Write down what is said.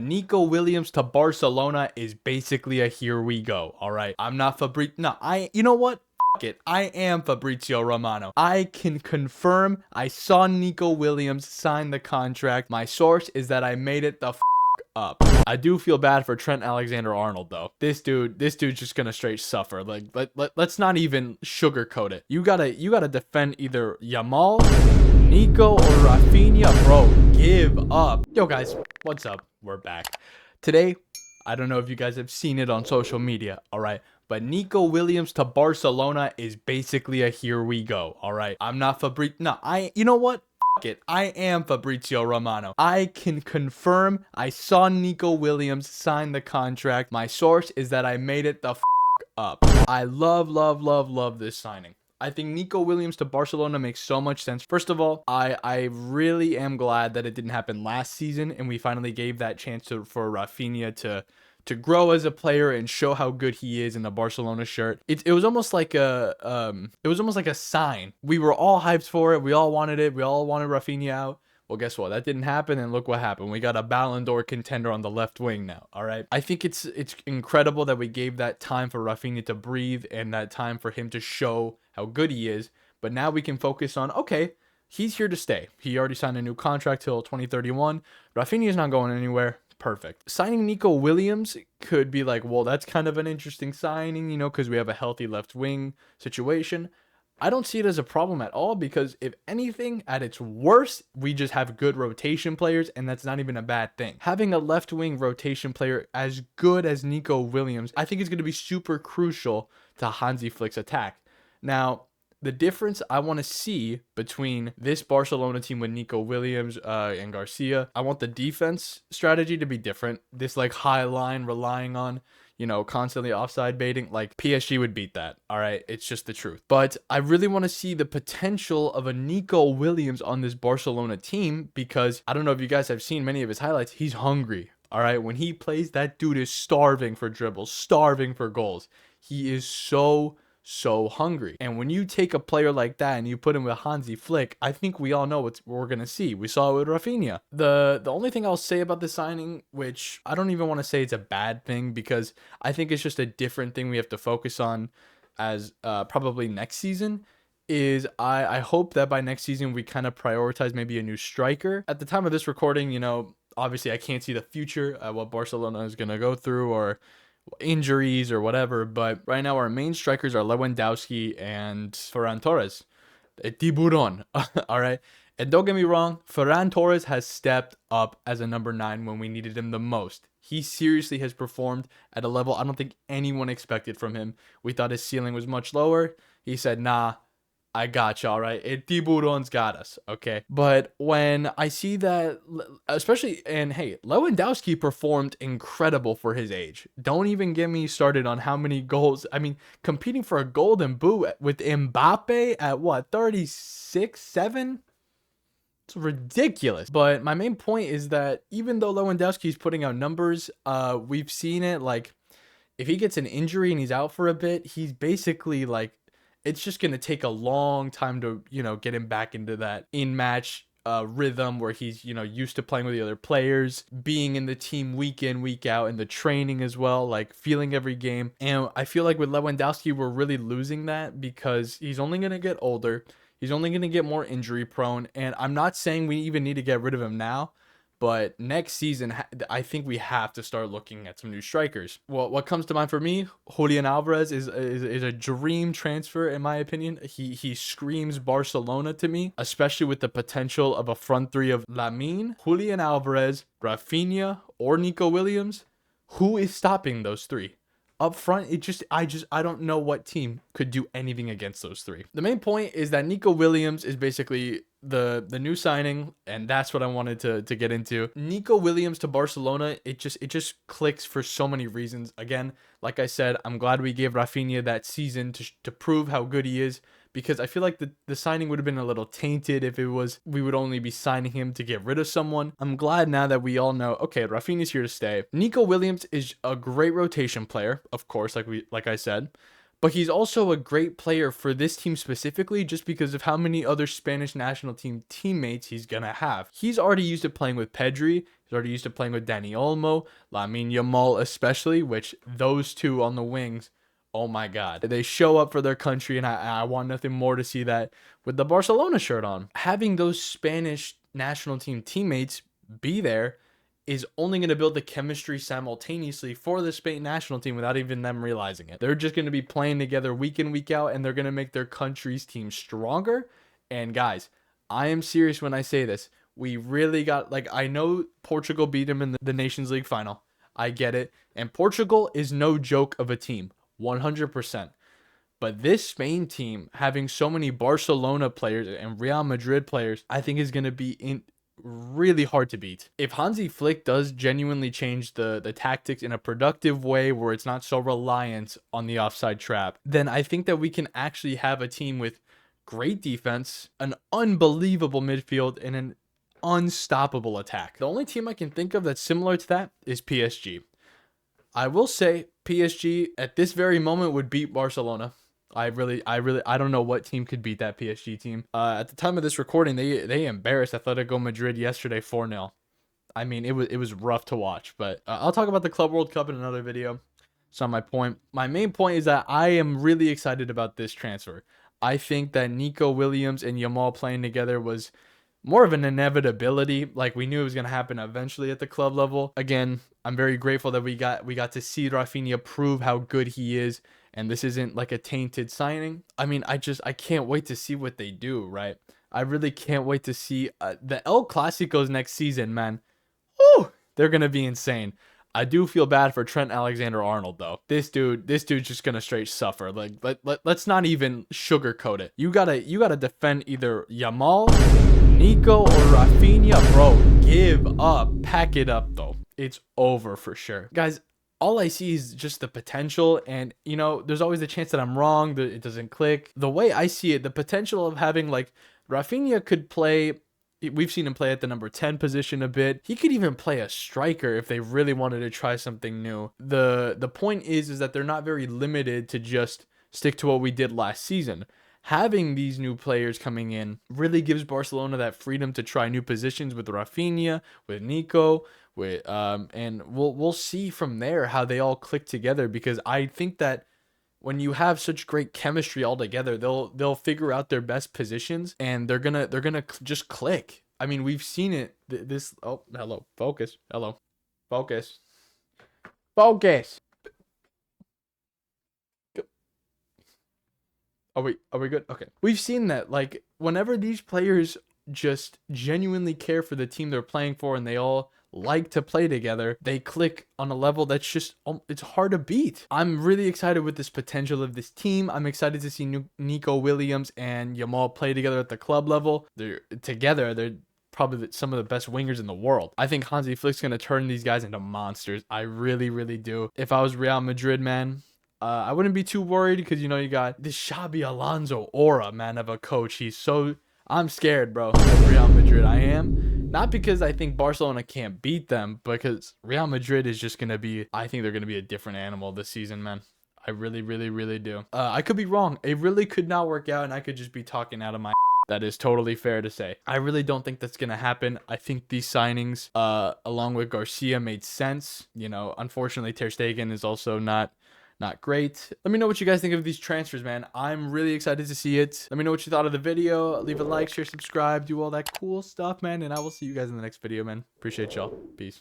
Nico Williams to Barcelona is basically a here we go. All right. I'm not Fabrizio. No, you know what? It. I am Fabrizio Romano. I can confirm I saw Nico Williams sign the contract. My source is that I made it the up. I do feel bad for Trent Alexander-Arnold though. This dude's just gonna straight suffer. Like let's not even sugarcoat it. You gotta defend either Yamal, Nico, or Rafinha, bro. Give up. Yo guys, what's up? We're back. Today, I don't know if you guys have seen it on social media, alright? But Nico Williams to Barcelona is basically a here we go, alright? I'm not Fabrizio. No, you know what? It. I am Fabrizio Romano. I can confirm I saw Nico Williams sign the contract. My source is that I made it the up. I love this signing. I think Nico Williams to Barcelona makes so much sense. First of all, I really am glad that it didn't happen last season and we finally gave that chance for Rafinha to grow as a player and show how good he is in the Barcelona shirt. It was almost like a sign. We were all hyped for it. We all wanted it. We all wanted Rafinha out. Well, guess what? That didn't happen, and look what happened. We got a Ballon d'Or contender on the left wing now, all right? I think it's incredible that we gave that time for Rafinha to breathe and that time for him to show how good he is. But now we can focus on, okay, he's here to stay. He already signed a new contract till 2031. Rafinha's not going anywhere. Perfect. Signing Nico Williams could be like, well, that's kind of an interesting signing, you know, because we have a healthy left wing situation. I don't see it as a problem at all because if anything, at its worst, we just have good rotation players and that's not even a bad thing. Having a left wing rotation player as good as Nico Williams, I think is going to be super crucial to Hansi Flick's attack. Now, the difference I want to see between this Barcelona team with Nico Williams and Garcia, I want the defense strategy to be different. This like high line relying on, you know, constantly offside baiting, like PSG would beat that. All right. It's just the truth. But I really want to see the potential of a Nico Williams on this Barcelona team because I don't know if you guys have seen many of his highlights. He's hungry. All right. When he plays, that dude is starving for dribbles, starving for goals. He is so hungry. And when you take a player like that and you put him with Hansi Flick, I think we all know what we're going to see. We saw it with Rafinha. The only thing I'll say about the signing, which I don't even want to say it's a bad thing because I think it's just a different thing we have to focus on as probably next season, is I hope that by next season we kind of prioritize maybe a new striker. At the time of this recording, you know, obviously I can't see the future, what Barcelona is going to go through or injuries or whatever, but right now our main strikers are Lewandowski and Ferran Torres. Tiburon. All right. And don't get me wrong, Ferran Torres has stepped up as a number 9 when we needed him the most. He seriously has performed at a level I don't think anyone expected from him. We thought his ceiling was much lower. He said, nah, I got you, all right? Tiburon's got us, okay? But when I see that, especially, and hey, Lewandowski performed incredible for his age. Don't even get me started on how many goals. I mean, competing for a golden boot with Mbappe at what, 36, 7? It's ridiculous. But my main point is that even though Lewandowski's putting out numbers, we've seen it, like, if he gets an injury and he's out for a bit, he's basically like, it's just going to take a long time to, you know, get him back into that in-match rhythm where he's, you know, used to playing with the other players, being in the team week in, week out, and the training as well, like feeling every game. And I feel like with Lewandowski, we're really losing that because he's only going to get older. He's only going to get more injury prone. And I'm not saying we even need to get rid of him now, but next season, I think we have to start looking at some new strikers. Well, what comes to mind for me, Julian Alvarez is a dream transfer, in my opinion. He screams Barcelona to me, especially with the potential of a front three of Lamine, Julian Alvarez, Rafinha, or Nico Williams. Who is stopping those three? Up front, I don't know what team could do anything against those three. The main point is that Nico Williams is basically the new signing, and that's what I wanted to get into. Nico Williams to Barcelona, it just clicks for so many reasons. Again, like I said, I'm glad we gave Rafinha that season to prove how good he is, because I feel like the signing would have been a little tainted if we would only be signing him to get rid of someone. I'm glad now that we all know, okay, Rafinha's here to stay. Nico Williams is a great rotation player, of course, like I said, But he's also a great player for this team specifically just because of how many other Spanish national team teammates he's going to have. He's already used to playing with Pedri. He's already used to playing with Dani Olmo, Lamine Yamal especially, which those two on the wings, oh my God. They show up for their country, and I want nothing more to see that with the Barcelona shirt on. Having those Spanish national team teammates be there is only going to build the chemistry simultaneously for the Spain national team without even them realizing it. They're just going to be playing together week in, week out, and they're going to make their country's team stronger. And guys, I am serious when I say this. We really got, like, I know Portugal beat them in the Nations League final. I get it. And Portugal is no joke of a team, 100%. But this Spain team, having so many Barcelona players and Real Madrid players, I think is going to be really hard to beat. If Hansi Flick does genuinely change the tactics in a productive way where it's not so reliant on the offside trap, then I think that we can actually have a team with great defense, an unbelievable midfield, and an unstoppable attack. The only team I can think of that's similar to that is PSG. I will say PSG at this very moment would beat Barcelona. I don't know what team could beat that PSG team. At the time of this recording, they embarrassed Atletico Madrid yesterday 4-0. I mean, it was rough to watch, but I'll talk about the Club World Cup in another video. It's not my point. My main point is that I am really excited about this transfer. I think that Nico Williams and Yamal playing together was more of an inevitability. Like, we knew it was going to happen eventually at the club level. Again, I'm very grateful that we got to see Rafinha prove how good he is, and this isn't like a tainted signing. I mean, I can't wait to see what they do, right? I really can't wait to see the El Clásicos next season, man. Woo! They're going to be insane. I do feel bad for Trent Alexander-Arnold, though. This dude's just going to straight suffer. Like, let's not even sugarcoat it. You gotta defend either Yamal, Nico, or Rafinha. Bro, give up. Pack it up, though. It's over for sure. Guys, all I see is just the potential, and, you know, there's always the chance that I'm wrong, that it doesn't click. The way I see it, the potential of having, like, Rafinha could play, we've seen him play at the number 10 position a bit. He could even play a striker if they really wanted to try something new. The point is that they're not very limited to just stick to what we did last season. Having these new players coming in really gives Barcelona that freedom to try new positions with Rafinha, with Nico, and we'll see from there how they all click together, because I think that when you have such great chemistry all together, they'll figure out their best positions, and they're gonna just click. I mean, we've seen it. Hello, focus. Hello, focus. Focus. Are we good? Okay. We've seen that, like, whenever these players just genuinely care for the team they're playing for and they all like to play together, they click on a level that's just, it's hard to beat. I'm really excited with this potential of this team. I'm excited to see Nico Williams and Yamal play together at the club level. They're probably some of the best wingers in the world. I think Hansi Flick's going to turn these guys into monsters. I really, really do. If I was Real Madrid, man, I wouldn't be too worried, because, you know, you got this Xabi Alonso aura, man, of a coach. I'm scared, bro, of Real Madrid. I am. Not because I think Barcelona can't beat them, because Real Madrid is just going to be, I think they're going to be a different animal this season, man. I really, really, really do. I could be wrong. It really could not work out, and I could just be talking out of my That is totally fair to say. I really don't think that's going to happen. I think these signings, along with Garcia, made sense. You know, unfortunately, Ter Stegen is also not great. Let me know what you guys think of these transfers, man. I'm really excited to see it. Let me know what you thought of the video. Leave a like, share, subscribe, do all that cool stuff, man. And I will see you guys in the next video, man. Appreciate y'all. Peace.